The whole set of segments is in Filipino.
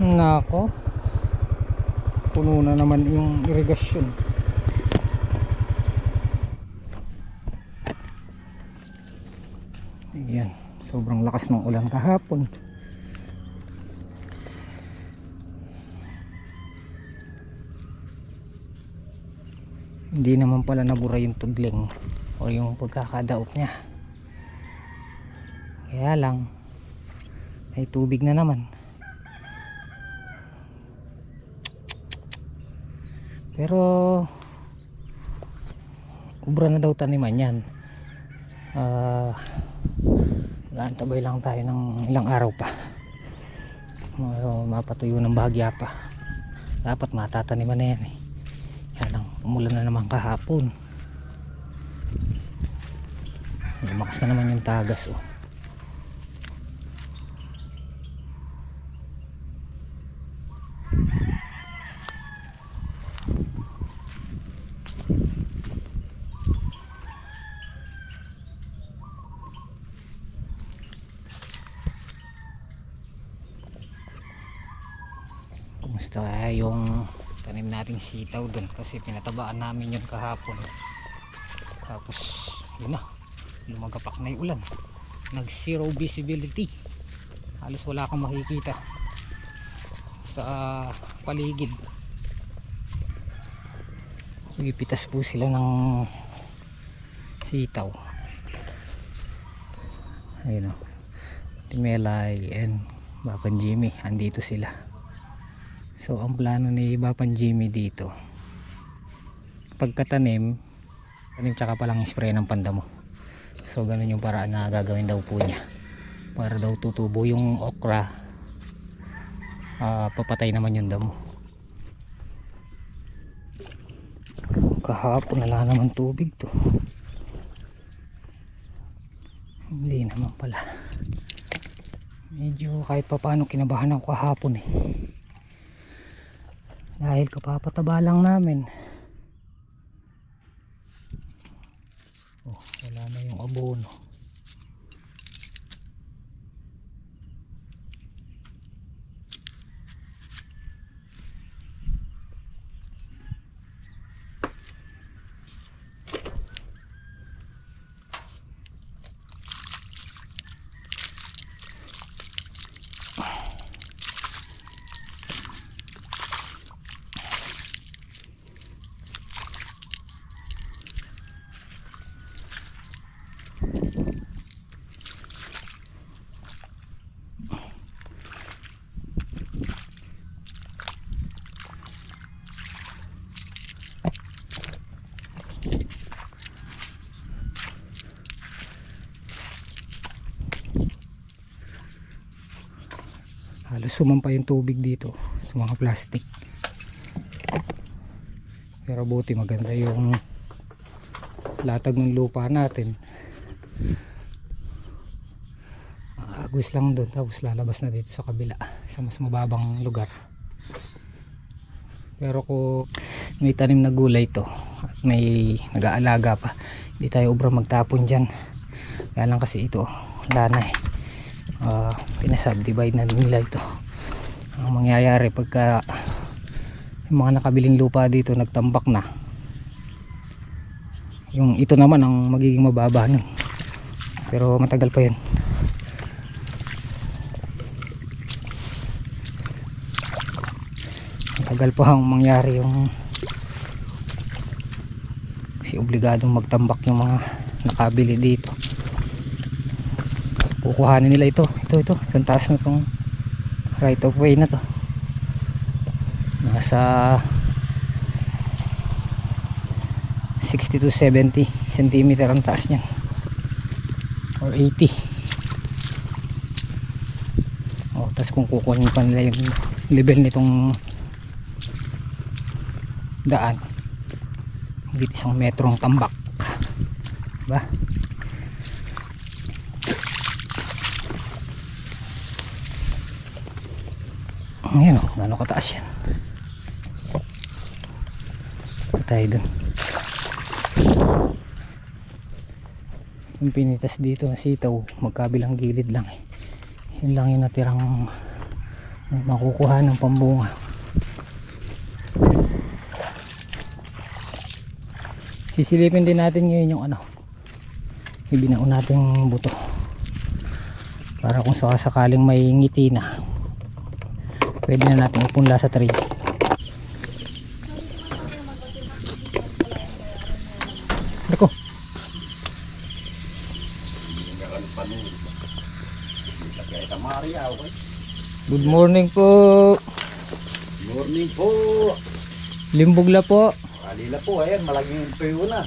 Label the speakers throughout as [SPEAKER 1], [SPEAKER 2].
[SPEAKER 1] Nako, puno na naman yung irigasyon. Ayan, sobrang lakas ng ulan kahapon. Hindi naman pala nabura yung tudling o yung pagkakadaot niya. Kaya lang ay tubig na naman. Pero ubra na daw taniman yan. Antabay lang tayo ng ilang araw pa. Mapatuyo ng bahagya pa. Dapat matataniman na yan eh. Yan lang, umulan na naman kahapon. Lumakas na naman yung tagas oh. Kumusta kaya yung tanim nating sitaw dun, kasi pinatabaan namin yun kahapon. Tapos yun na, lumagapak na yung ulan. Nag zero visibility, halos wala kang makikita sa paligid. Ipitas po sila ng sitaw. Ayun o, Timelay and Bapan Jimmy, andito sila. So ang plano ni Bapan Jimmy dito, pagkatanim, tanim tsaka palang spray ng pandamo. So ganun yung paraan na gagawin daw po niya, para daw tutubo yung okra. Papatay naman yung damo. Kahapon wala naman tubig to. Hindi naman pala. Medyo kahit pa paano kinabahan ako kahapon eh, dahil kapapataba lang namin. Oh, wala na yung abono. Halos sumampa yung tubig dito sa mga plastic, pero buti maganda yung latag ng lupa natin. Agos lang doon, tapos lalabas na dito sa kabila sa mas mababang lugar. Pero kung may tanim na gulay to at may nag-aalaga pa, hindi tayo ubra magtapon dyan. Kaya lang kasi ito wala na eh, pinasubdivide na nila ito. Ang mangyayari pagka yung mga nakabiling lupa dito nagtambak na, yung ito naman ang magiging mababa nun. Pero matagal pa yun. Matagal pa ang mangyari yung, kasi obligadong magtambak yung mga nakabili dito. Kukuhanin nila ito itong taas na itong right of way na to. Nasa 60 to 70 cm ang taas niyan, or 80. Tapos kung kukunin pa nila yung level nitong daan, higit 1 metrong tambak, diba? Ayan o, gano'ng kataas yan. Tayo dun. Yung pinitas dito na sitaw, magkabilang gilid lang eh. Yun lang yung natirang May makukuha ng pambunga. Sisilipin din natin ngayon yung ano, ibinaon nating buto para kung sakaling may ngiti na pwede na natin ipunla sa tree. Ako good morning po.
[SPEAKER 2] Morning po.
[SPEAKER 1] Limbugla po.
[SPEAKER 2] Kalila po, ayan, malaking tuyo na.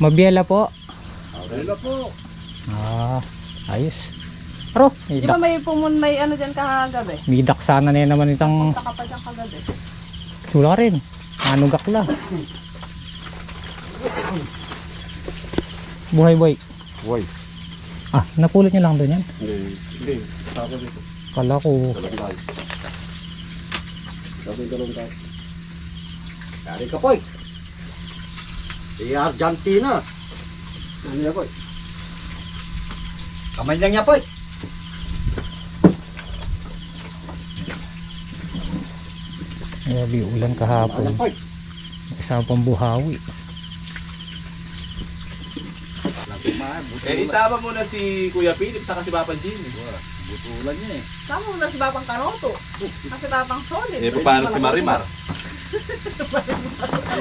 [SPEAKER 1] Mabiyala po.
[SPEAKER 2] Kalila po.
[SPEAKER 1] Ayos. Pero
[SPEAKER 3] Di ba may ano dyan kagabi?
[SPEAKER 1] may daksana na naman itang
[SPEAKER 3] Punta ka pa dyan kagabi.
[SPEAKER 1] sula ka rin. Anugak la. Buhay boy.
[SPEAKER 2] Boy.
[SPEAKER 1] Napulot nyo lang doon yan.
[SPEAKER 2] Hindi. Sako dito.
[SPEAKER 1] Kala ko.
[SPEAKER 2] Talong tayo. Kari ka, Poy. Argentina. Ano niya, Poy? Kamay lang niya, Poy.
[SPEAKER 1] Grabe ulan kahapon.
[SPEAKER 2] Ayan, Poy.
[SPEAKER 1] Kasama pang buhawi.
[SPEAKER 4] Isama mo na si Kuya Philip saka si Papa Jimmy.
[SPEAKER 2] Butulan niya eh.
[SPEAKER 3] Sama mo na si Babang Kanoto. Kasi tatang solid.
[SPEAKER 4] Paano si Marimar?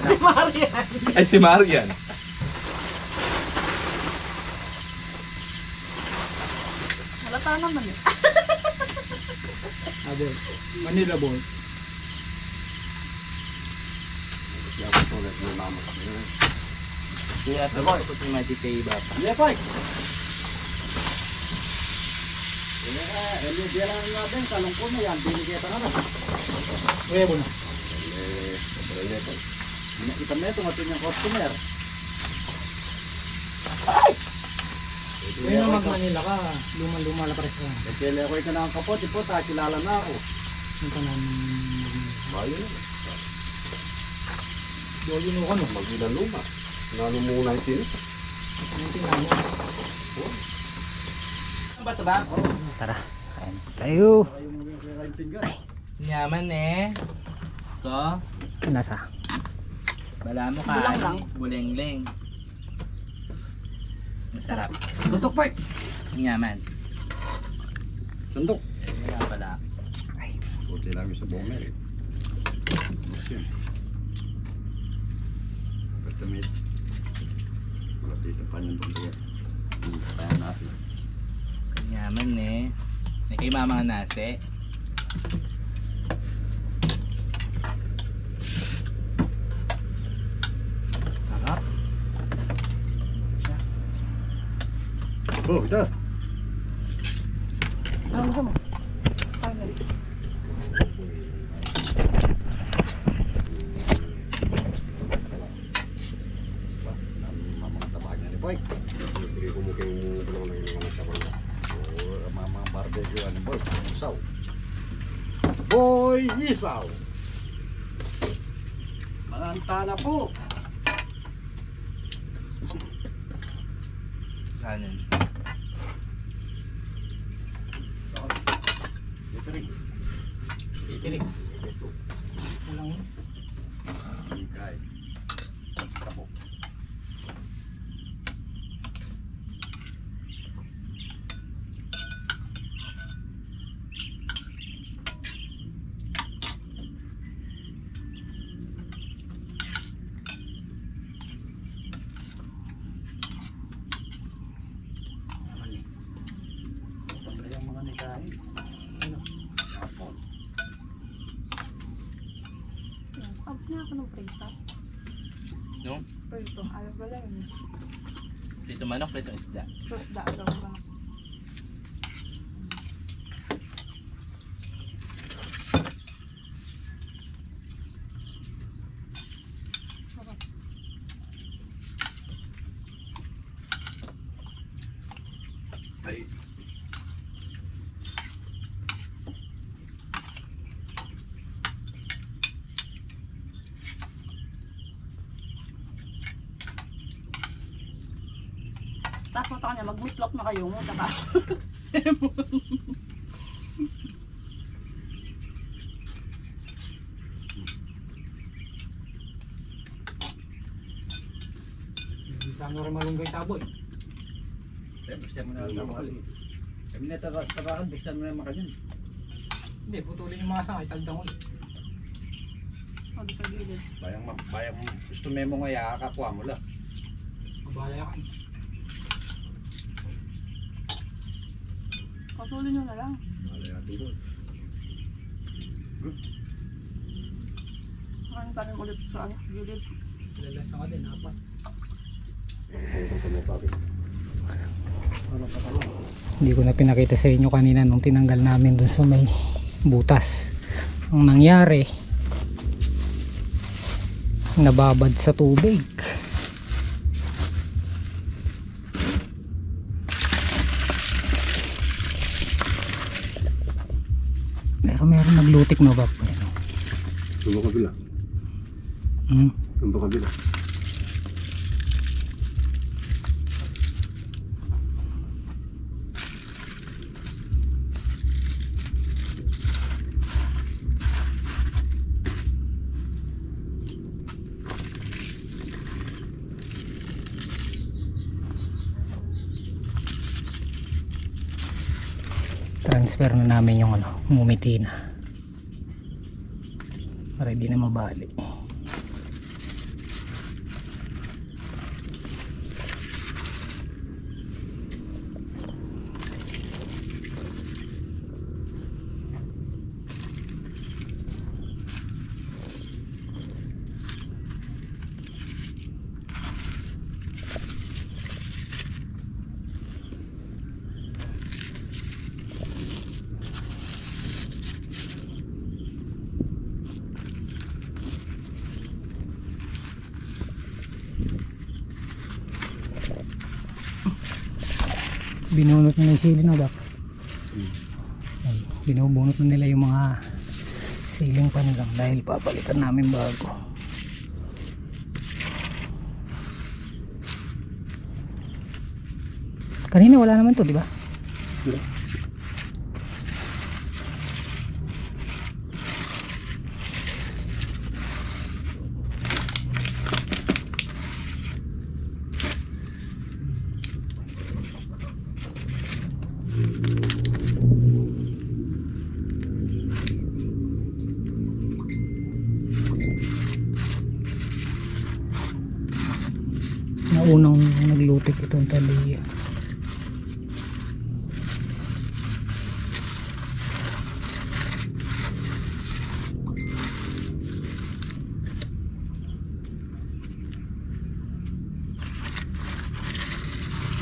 [SPEAKER 3] Si Marian.
[SPEAKER 4] Ay, si Marian.
[SPEAKER 3] Halata naman eh.
[SPEAKER 1] Manila boy.
[SPEAKER 4] Kaya sa mga ito may si Kay Bata.
[SPEAKER 2] Iya, Poy. Dia lang natin, talong ko na yan. Binigay ito na.
[SPEAKER 1] Kuya mo na.
[SPEAKER 2] Kita mo ito, matin yung customer.
[SPEAKER 1] Kuya na mag-Manila ka. Luma-luma la pares ka.
[SPEAKER 2] Kasi ako ito na ang kapot, po, kilala na ako.
[SPEAKER 1] Ito na.
[SPEAKER 2] Bayo na.
[SPEAKER 1] Dolo no ka no.
[SPEAKER 2] Magilan luma. Nano mo 19?
[SPEAKER 4] Ano ba ito ba?
[SPEAKER 1] Tara. Kain po tayo.
[SPEAKER 4] Yaman eh. Ito.
[SPEAKER 1] Nasa.
[SPEAKER 4] Bala mo ka.
[SPEAKER 3] Bulang lang.
[SPEAKER 4] Buleng-leng. Masarap.
[SPEAKER 2] Suntok, Poy.
[SPEAKER 4] Yaman.
[SPEAKER 2] Suntok.
[SPEAKER 4] Ano nga pala?
[SPEAKER 2] Puti lang yung sa bomber eh. Muslim. Pertamit. Wala dito pa yung bomber. Kaya natin.
[SPEAKER 4] Yaman eh. May kay mama nga nasi. Harap.
[SPEAKER 2] Oh, ito.
[SPEAKER 3] Ano gusto mo? Kain.
[SPEAKER 2] Mga tabahan ni Boy. Hindi ko mukha yung bulong na yung mga tabahan. Mga barbecue ano Boy. Isaw. Boy Isaw. Mga antana po.
[SPEAKER 4] Kanin.
[SPEAKER 2] Ito rin.
[SPEAKER 1] Tirik. Ulang.
[SPEAKER 2] Ikay. Sabok. Yung mga nikahin. Hapon.
[SPEAKER 3] Abot na ako ng prito.
[SPEAKER 4] No?
[SPEAKER 3] Prito. Ayaw ba lang yun?
[SPEAKER 4] Prito manok, prito isda.
[SPEAKER 3] Sus, daan lang ba?
[SPEAKER 2] Ay.
[SPEAKER 3] Tapos mo ito kanya, mag-bootlok na kayo mo. Saka.
[SPEAKER 1] Isa mo rin malunggay tabon.
[SPEAKER 2] Basta mo na lang makali. Kami na tagaan, basta mo na makanyan.
[SPEAKER 1] Hindi, putulin yung mga sangay, taldang ulit.
[SPEAKER 3] Sabi sa gilid.
[SPEAKER 2] Bayang gusto memo nga yakakakuha mo lang.
[SPEAKER 1] Mabalaya ka.
[SPEAKER 3] Patuloy nyo na lang.
[SPEAKER 2] Malay natin doon.
[SPEAKER 3] Ano tanim ulit sa gilid.
[SPEAKER 1] Lalasa ka din, apat. Hindi ko na pinakita sa inyo kanina nung tinanggal namin dun sa may butas. Ang nangyari, nababad sa tubig. Meron naglutik na ba?
[SPEAKER 2] Ang kabila.
[SPEAKER 1] Hmm.
[SPEAKER 2] Ang kabila.
[SPEAKER 1] Transfer na namin yung umiti na para hindi na mabali. Binunot na yung sili na ba? Binubunot na nila yung mga siling panigang dahil papalitan namin bago. Kanina wala naman to, di ba? Naunang naglutik itong taliya.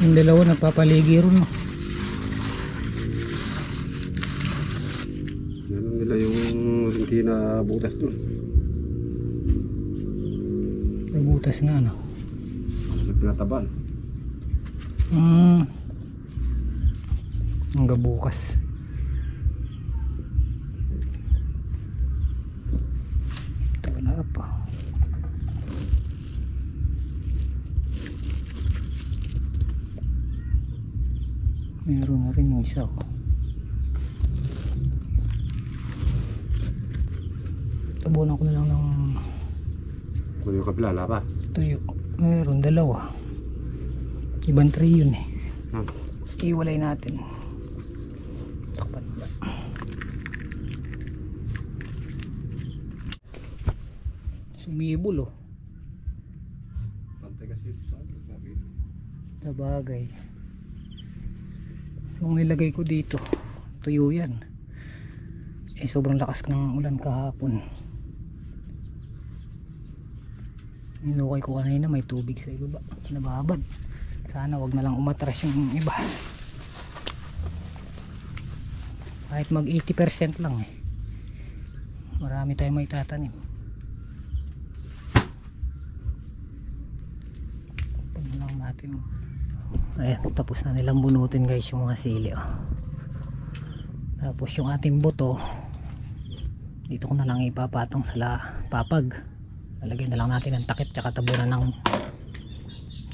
[SPEAKER 1] Yung dalawa nagpapaligi ron, no?
[SPEAKER 2] Meron nila yung hindi na butas doon.
[SPEAKER 1] May butas na, no?
[SPEAKER 2] Pinataban.
[SPEAKER 1] Hanggang bukas. Ito wala pa. Meron na rin yung isa, oh. Tabunan ko na lang ng
[SPEAKER 2] Kung yung kabila, wala pa.
[SPEAKER 1] tuyo. Meron dalawa. Ibang tray yun eh. Iwalay natin. Takpan ba? Sumibol, oh.
[SPEAKER 2] Pantay kasi ito sa akin.
[SPEAKER 1] Sabagay. Nung nilagay ko dito, tuyo yan. Eh sobrang lakas ng ulan kahapon. Ninukay ko kanina may tubig sa ibaba. Nababad. Sana wag na lang umatras yung iba. Kahit mag 80% lang eh. Marami tayong may tatanim. Tapos lang natin. Ayan, tapos na nilang bunutin guys yung mga sili, oh. Tapos yung ating buto dito ko na lang ipapatong sa papag. Lalagyan na lang natin ng takip tsaka tabunan ng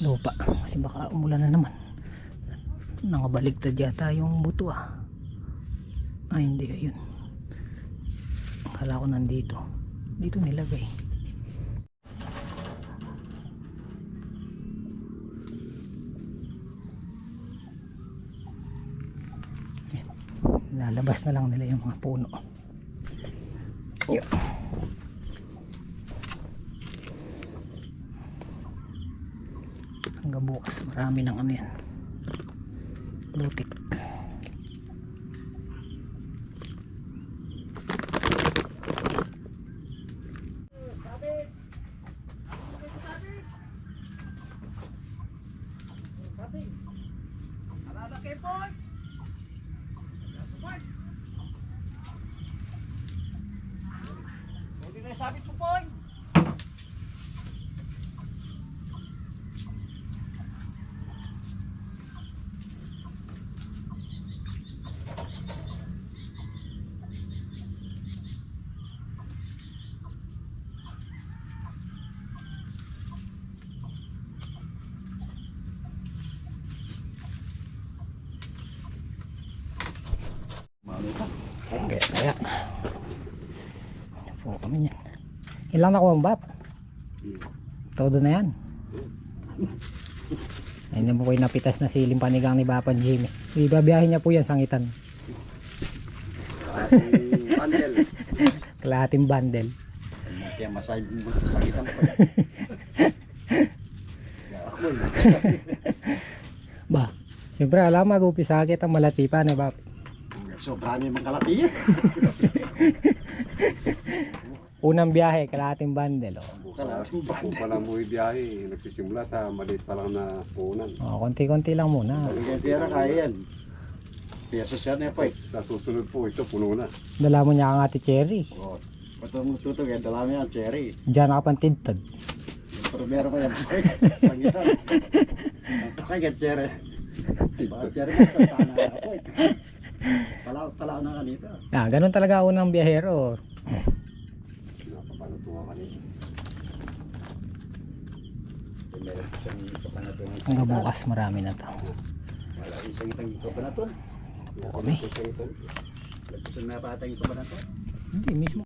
[SPEAKER 1] lupa kasi baka umulan na naman. Nangabaligtad yata yung buto, ah. Ay hindi, ayun. Akala ko nandito. Dito nilagay. Ayan. Lalabas na lang nila yung mga puno. Yun. Hanggang bukas marami ng ano yan. Lutik.
[SPEAKER 2] Sabit po, Poy.
[SPEAKER 1] Kaya. Po kami yan. Ilang nakuha ang bap? Todo na yan. Ay na po kayo napitas na siling panigang ni Bapan Jimmy. Ibabiyahin niya po yan sangitan.
[SPEAKER 2] Bundle.
[SPEAKER 1] Kalahating bundle.
[SPEAKER 2] Kaya masay sakitan ko. Ako
[SPEAKER 1] Ba, siyempre alam mag-upisa kita malatipan eh Bap.
[SPEAKER 2] sobrang yung kalati.
[SPEAKER 1] Unang biyahe, kalahating bundle.
[SPEAKER 2] Kalating
[SPEAKER 5] Kung pala mo ibiyahe, nagsisimula sa maliit pa lang na punan.
[SPEAKER 1] Konti-konti lang muna.
[SPEAKER 2] Kaya pera kaya yan. Piyasa siya na po.
[SPEAKER 5] Sa susunod po ito, puno na.
[SPEAKER 1] Dala mo niya ang ate Cherry.
[SPEAKER 2] Oh, patong tutog yan, dalami yan, cherry.
[SPEAKER 1] Diyan nakapantidtad.
[SPEAKER 2] Pero meron pa yan. Pangitan. Kaya cherry. Bakit cherry mo sa tanah ako eh. Palaw na kanito.
[SPEAKER 1] Ganun talaga unang biyahero.
[SPEAKER 5] Napapanutungan kanina.
[SPEAKER 2] Meron pa siyang kapanatungan.
[SPEAKER 1] Hanggang bukas marami na to.
[SPEAKER 2] Wala isang itang kapanaton.
[SPEAKER 1] Kami.
[SPEAKER 2] Gusto na patay yung kapanaton.
[SPEAKER 1] Hindi mismo.